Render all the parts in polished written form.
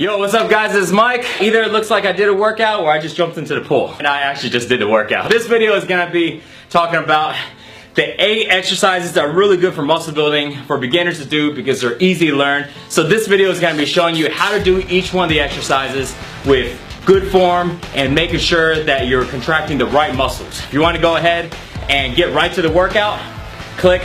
Yo, what's up guys, this is Mike. Either it looks like I did a workout or I just jumped into the pool. And I actually just did the workout. This video is gonna be talking about the 8 exercises that are really good for muscle building for beginners to do because they're easy to learn. So this video is gonna be showing you how to do each one of the exercises with good form and making sure that you're contracting the right muscles. If you wanna go ahead and get right to the workout, click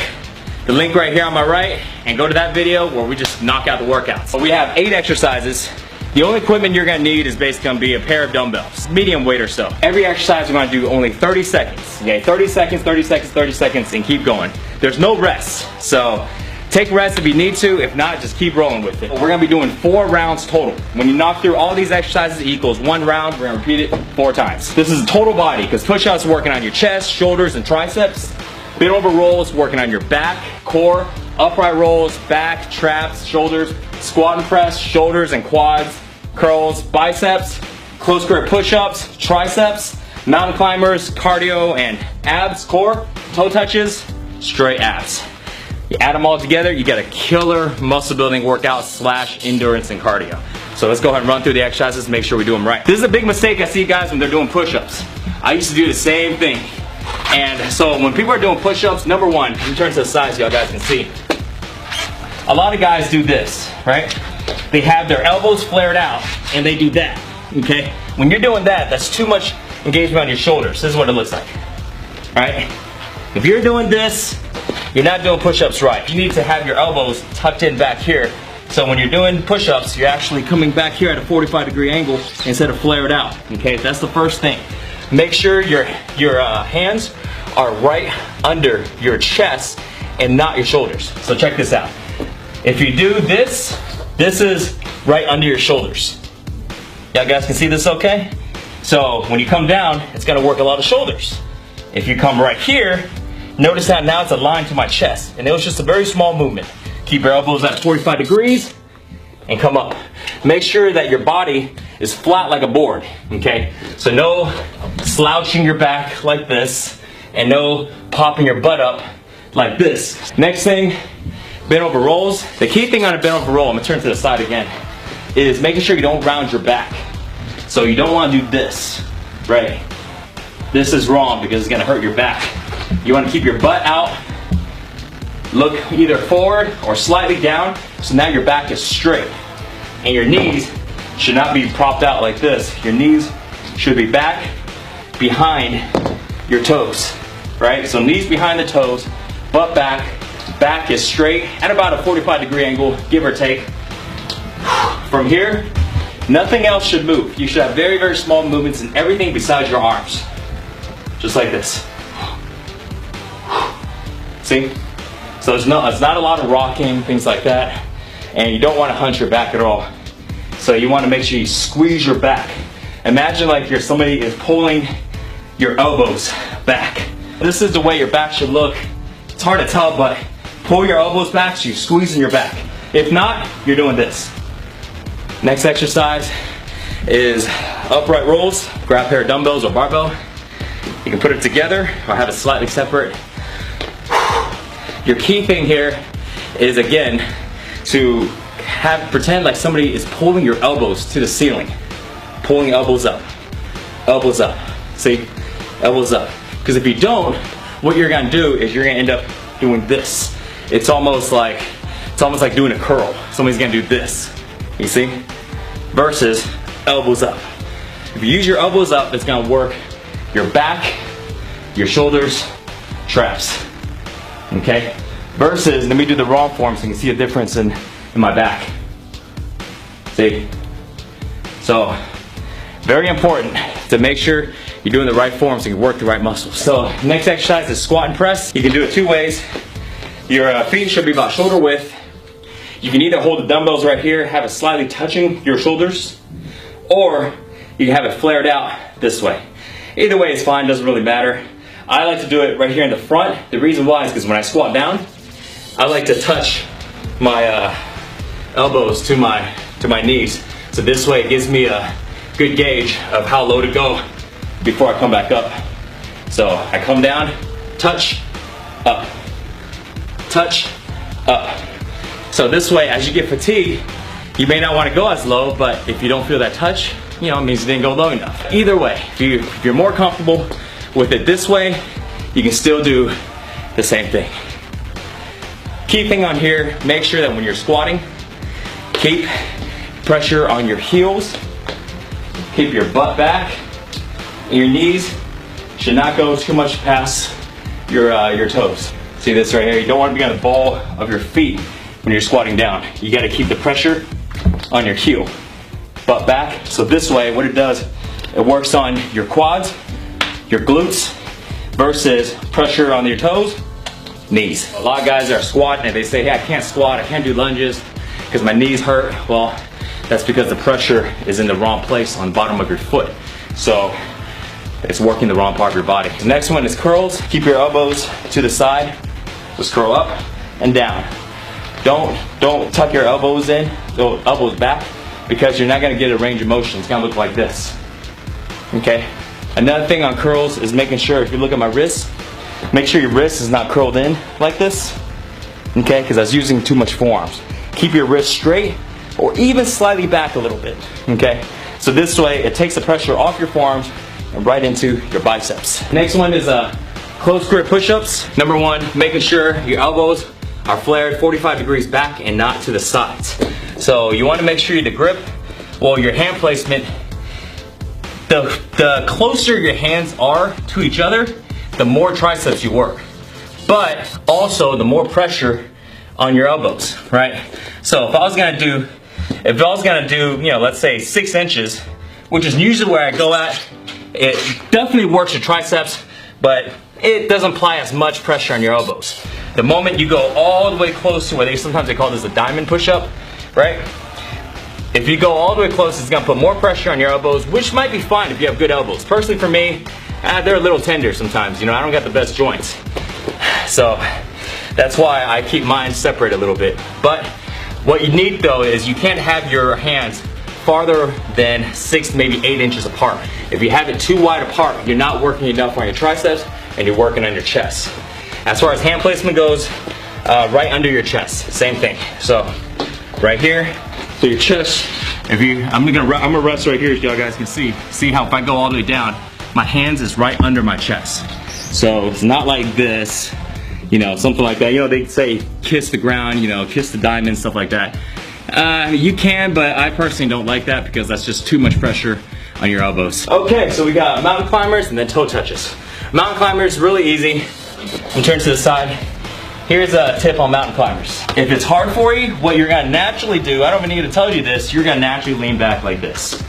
the link right here on my right and go to that video where we just knock out the workouts. So we have 8 exercises. The only equipment you're gonna need is basically gonna be a pair of dumbbells, medium weight or so. Every exercise we're gonna do only 30 seconds. Okay, 30 seconds, 30 seconds, 30 seconds, and keep going. There's no rest, so take rest if you need to. If not, just keep rolling with it. We're gonna be doing 4 rounds total. When you knock through all these exercises, it equals 1 round. We're gonna repeat it 4 times. This is total body, because push-ups working on your chest, shoulders, and triceps. Bent over rolls working on your back, core, upright rolls, back, traps, shoulders, squat and press, shoulders and quads, curls, biceps, close grip push-ups, triceps, mountain climbers, cardio and abs, core, toe touches, straight abs. You add them all together, you get a killer muscle building workout / endurance and cardio. So let's go ahead and run through the exercises, make sure we do them right. This is a big mistake I see guys when they're doing push-ups. I used to do the same thing. And so when people are doing push-ups, number one, let me turn to the side so y'all guys can see. A lot of guys do this, right? They have their elbows flared out and they do that, okay? When you're doing that, that's too much engagement on your shoulders. This is what it looks like, right? If you're doing this, you're not doing push-ups right. You need to have your elbows tucked in back here. So when you're doing push-ups, you're actually coming back here at a 45-degree angle instead of flared out, okay? That's the first thing. Make sure your hands are right under your chest and not your shoulders. So check this out. If you do this, this is right under your shoulders. Y'all guys can see this okay? So when you come down, it's gonna work a lot of shoulders. If you come right here, notice how now it's aligned to my chest. And it was just a very small movement. Keep your elbows at 45 degrees and come up. Make sure that your body is flat like a board, okay? So no slouching your back like this and no popping your butt up like this. Next thing, bent over rolls. The key thing on a bent over roll, I'm gonna turn to the side again, is making sure you don't round your back. So you don't wanna do this, right? This is wrong because it's gonna hurt your back. You wanna keep your butt out, look either forward or slightly down, so now your back is straight. And your knees should not be propped out like this. Your knees should be back behind your toes, right? So knees behind the toes, butt back, back is straight at about a 45-degree angle, give or take. From here, nothing else should move. You should have very, very small movements in everything besides your arms. Just like this. See? So it's not a lot of rocking, things like that. And you don't want to hunch your back at all. So you want to make sure you squeeze your back. Imagine like somebody is pulling your elbows back. This is the way your back should look. It's hard to tell, but pull your elbows back so you're squeezing your back. If not, you're doing this. Next exercise is upright rolls. Grab a pair of dumbbells or barbell. You can put it together or have it slightly separate. Your key thing here is, again, to pretend like somebody is pulling your elbows to the ceiling. Pulling elbows up. Elbows up. See? Elbows up. Because if you don't, what you're gonna do is you're gonna end up doing this. It's almost like doing a curl. Somebody's gonna do this. You see? Versus elbows up. If you use your elbows up, it's gonna work your back, your shoulders, traps. Okay? Versus, let me do the wrong form so you can see a difference in my back. See? So, very important to make sure you're doing the right form so you can work the right muscles. So, next exercise is squat and press. You can do it 2 ways. Your feet should be about shoulder width. You can either hold the dumbbells right here, have it slightly touching your shoulders, or you can have it flared out this way. Either way is fine, doesn't really matter. I like to do it right here in the front. The reason why is because when I squat down, I like to touch my elbows to my knees. So this way it gives me a good gauge of how low to go before I come back up. So I come down, touch, up, touch, up. So this way, as you get fatigued, You may not want to go as low, but if you don't feel that touch, you know, it means you didn't go low enough. Either way, if you're more comfortable with it this way, you can still do the same thing. Key thing on here, make sure that when you're squatting, keep pressure on your heels, keep your butt back, and your knees should not go too much past your toes. See this right here? You don't want to be on the ball of your feet when you're squatting down. You got to keep the pressure on your heel, butt back. So this way, what it does, it works on your quads, your glutes, versus pressure on your toes, knees. A lot of guys are squatting and they say, hey, I can't squat, I can't do lunges because my knees hurt. Well, that's because the pressure is in the wrong place on the bottom of your foot. So it's working the wrong part of your body. The next one is curls. Keep your elbows to the side. Just curl up and down. Don't tuck your elbows in, go elbows back, because you're not gonna get a range of motion. It's gonna look like this, okay? Another thing on curls is making sure, if you look at my wrist, make sure your wrist is not curled in like this, okay? Because I was using too much forearms. Keep your wrist straight or even slightly back a little bit, okay? So this way, it takes the pressure off your forearms and right into your biceps. Next one is close grip push-ups. Number one, making sure your elbows are flared 45 degrees back and not to the sides. So you want to make sure the grip, well, your hand placement, the closer your hands are to each other, the more triceps you work. But also the more pressure on your elbows, right? So if I was gonna do, you know, let's say 6 inches, which is usually where I go at, it definitely works your triceps, but it doesn't apply as much pressure on your elbows. The moment you go all the way close to where sometimes they call this a diamond push-up, right? If you go all the way close, it's gonna put more pressure on your elbows, which might be fine if you have good elbows. Personally for me, they're a little tender sometimes. You know, I don't got the best joints. So that's why I keep mine separate a little bit. But what you need though is you can't have your hands farther than 6, maybe 8 inches apart. If you have it too wide apart, you're not working enough on your triceps and you're working on your chest. As far as hand placement goes, right under your chest, same thing. So right here, so your chest. I'm gonna rest right here so y'all guys can see. See how if I go all the way down, my hands is right under my chest. So it's not like this, you know, something like that. You know, they say kiss the ground, you know, kiss the diamond, stuff like that. You can, but I personally don't like that because that's just too much pressure on your elbows. Okay, so we got mountain climbers and then toe touches. Mountain climbers, really easy. And turn to the side. Here's a tip on mountain climbers. If it's hard for you, what you're gonna naturally do, I don't even need to tell you this, you're gonna naturally lean back like this.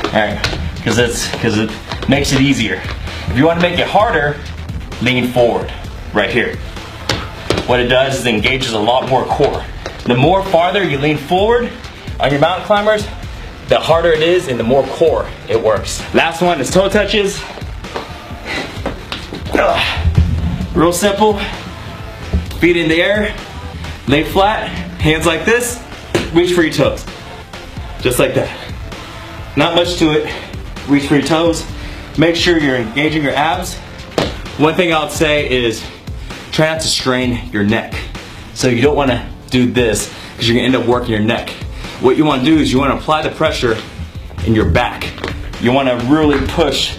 All right, because it makes it easier. If you want to make it harder, lean forward, right here. What it does is it engages a lot more core. The more farther you lean forward on your mountain climbers, the harder it is and the more core it works. Last one is toe touches. Real simple. Feet in the air, lay flat, hands like this, reach for your toes. Just like that. Not much to it. Reach for your toes. Make sure you're engaging your abs. One thing I'll say is try not to strain your neck. So you don't want to do this because you're going to end up working your neck. What you want to do is you want to apply the pressure in your back. You want to really push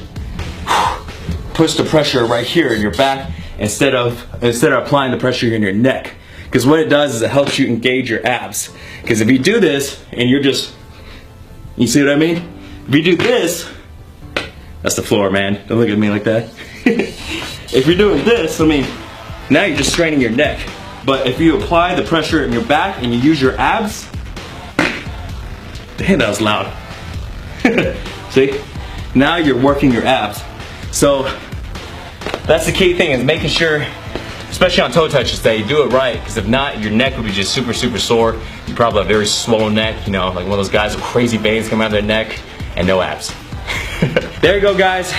the pressure right here in your back instead of applying the pressure in your neck. Because what it does is it helps you engage your abs. Because if you do this and you're just, you see what I mean? If you do this, that's the floor, man. Don't look at me like that. If you're doing this, I mean, now you're just straining your neck. But if you apply the pressure in your back and you use your abs, damn, that was loud. See? Now you're working your abs. So that's the key thing, is making sure, especially on toe touches, that you do it right. Because if not, your neck would be just super, super sore. You probably have a very swollen neck, you know, like one of those guys with crazy veins coming out of their neck and no abs. There you go, guys.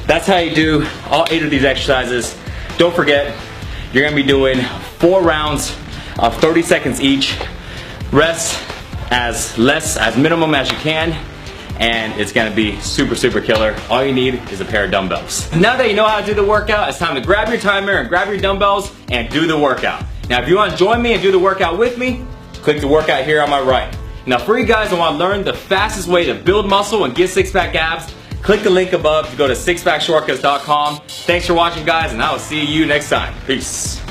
That's how you do all 8 of these exercises. Don't forget, you're gonna be doing 4 rounds of 30 seconds each. Rest as minimum as you can, and it's gonna be super, super killer. All you need is a pair of dumbbells. Now that you know how to do the workout, it's time to grab your timer and grab your dumbbells and do the workout. Now, if you wanna join me and do the workout with me, click the workout here on my right. Now for you guys that want to learn the fastest way to build muscle and get six-pack abs, click the link above to go to sixpackshortcuts.com. Thanks for watching, guys, and I will see you next time. Peace.